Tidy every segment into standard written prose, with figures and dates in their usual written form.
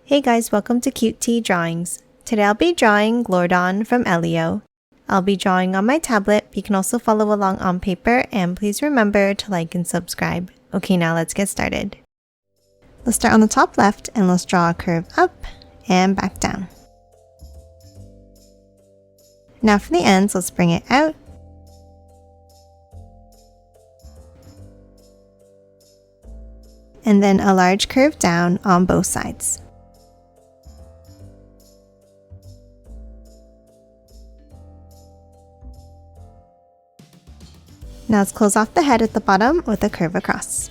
Hey guys, welcome to Cute Tea Drawings. Today I'll be drawing Glordon from Elio. I'll be drawing on my tablet, but you can also follow along on paper, and please remember to like and subscribe. Okay, now let's get started. Let's start on the top left and let's draw a curve up and back down. Now for the ends, let's bring it out. And then a large curve down on both sides. Now let's close off the head at the bottom with a curve across.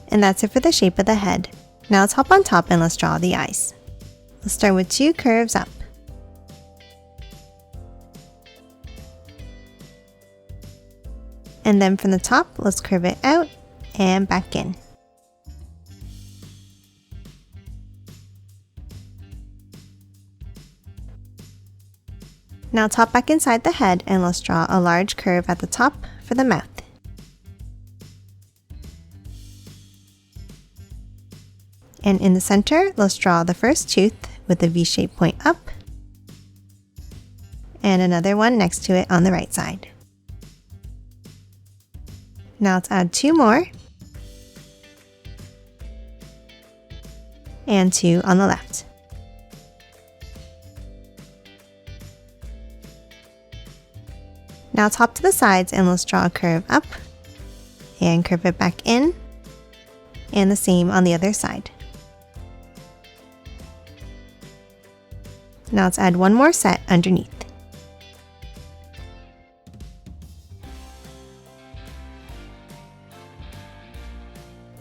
And that's it for the shape of the head. Now let's hop on top and let's draw the eyes. Let's start with two curves up. And then from the top, let's curve it out and back in. Now top back inside the head and let's draw a large curve at the top for the mouth. And in the center, let's draw the first tooth with a V-shaped point up and another one next to it on the right side. Now let's add two more and two on the left. Now let's hop to the sides and let's draw a curve up and curve it back in, and the same on the other side. Now let's add one more set underneath.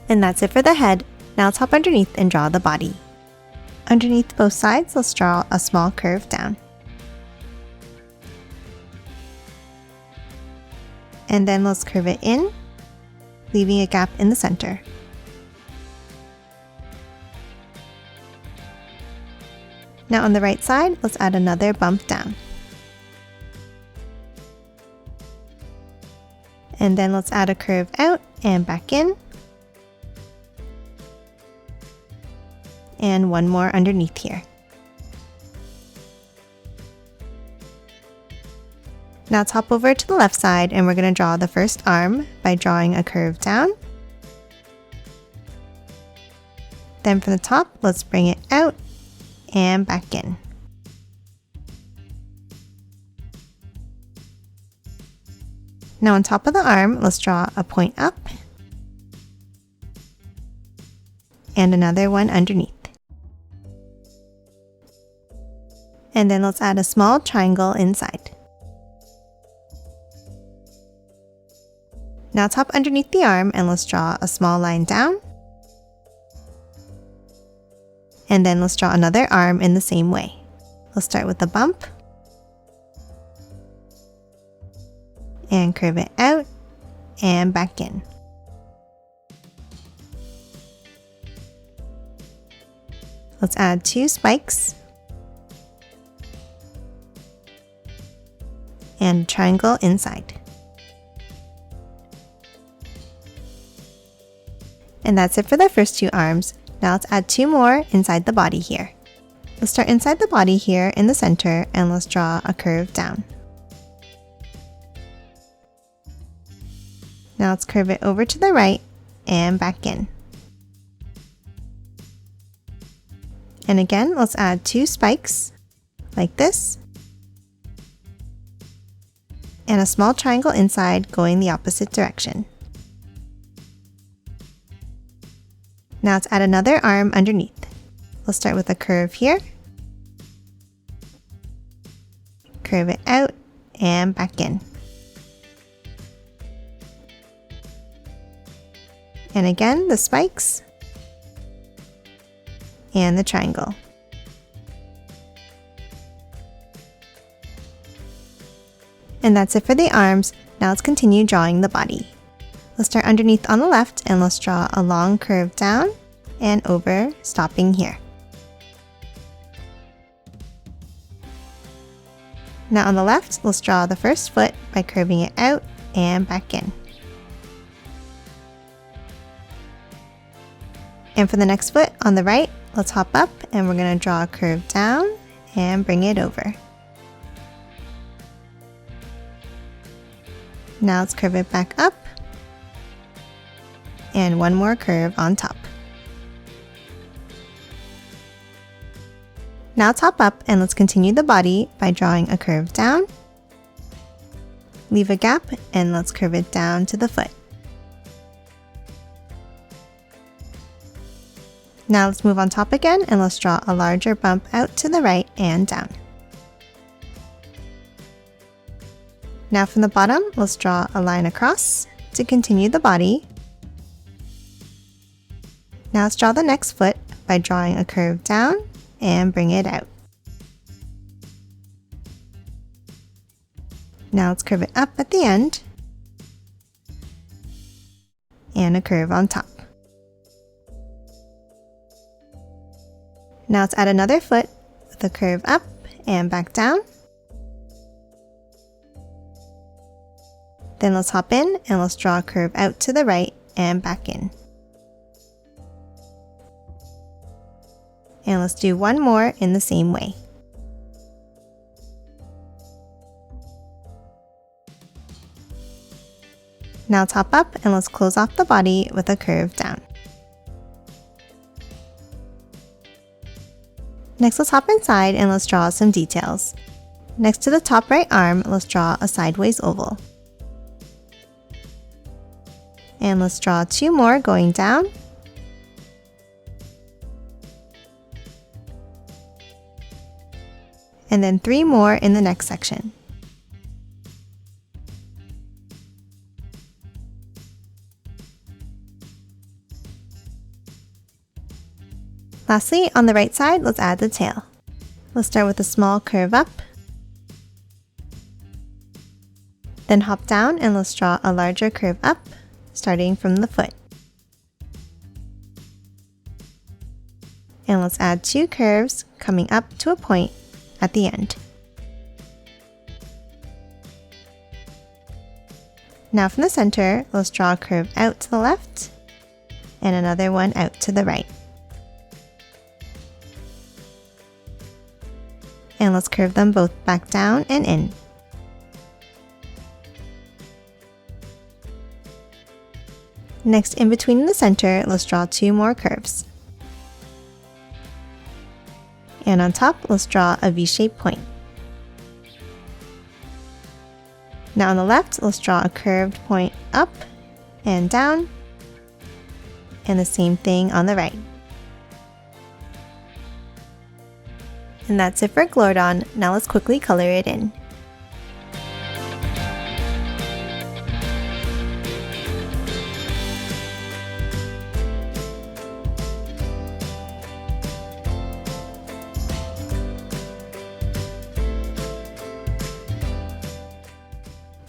And that's it for the head. Now let's hop underneath and draw the body. Underneath both sides, let's draw a small curve down. And then let's curve it in, leaving a gap in the center. Now on the right side, let's add another bump down. And then let's add a curve out and back in. And one more underneath here. Now let's hop over to the left side and we're going to draw the first arm by drawing a curve down. Then from the top, let's bring it out and back in. Now on top of the arm, let's draw a point up and another one underneath. And then let's add a small triangle inside. Now top underneath the arm and let's draw a small line down. And then let's draw another arm in the same way. Let's start with a bump. And curve it out and back in. Let's add two spikes. And a triangle inside. And that's it for the first two arms. Now let's add two more inside the body here. Let's start inside the body here in the center and let's draw a curve down. Now let's curve it over to the right and back in. And again, let's add two spikes like this. And a small triangle inside going the opposite direction. Now let's add another arm underneath. Let's start with a curve here. Curve it out and back in. And again, the spikes and the triangle. And that's it for the arms. Now let's continue drawing the body. Let's start underneath on the left and let's draw a long curve down and over, stopping here. Now on the left, let's draw the first foot by curving it out and back in. And for the next foot on the right, let's hop up and we're going to draw a curve down and bring it over. Now let's curve it back up and one more curve on top. Now let's hop up and let's continue the body by drawing a curve down, leave a gap, and let's curve it down to the foot. Now let's move on top again and let's draw a larger bump out to the right and down. Now from the bottom, let's draw a line across to continue the body. Now let's draw the next foot by drawing a curve down and bring it out. Now let's curve it up at the end and a curve on top. Now let's add another foot with a curve up and back down. Then let's hop in and let's draw a curve out to the right and back in. And let's do one more in the same way. Now let's hop up and let's close off the body with a curve down. Next, let's hop inside and let's draw some details. Next to the top right arm, let's draw a sideways oval. And let's draw two more going down. And then three more in the next section. Lastly, on the right side, let's add the tail. Let's start with a small curve up. Then hop down and let's draw a larger curve up, starting from the foot. And let's add two curves coming up to a point at the end. Now from the center, let's draw a curve out to the left and another one out to the right. And let's curve them both back down and in. Next, in between the center, let's draw two more curves. And on top, let's draw a V-shaped point. Now on the left, let's draw a curved point up and down, and the same thing on the right. And that's it for Glordon. Now let's quickly color it in.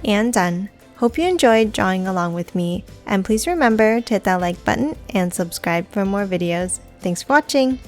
And done. Hope you enjoyed drawing along with me, and please remember to hit that like button and subscribe for more videos. Thanks for watching!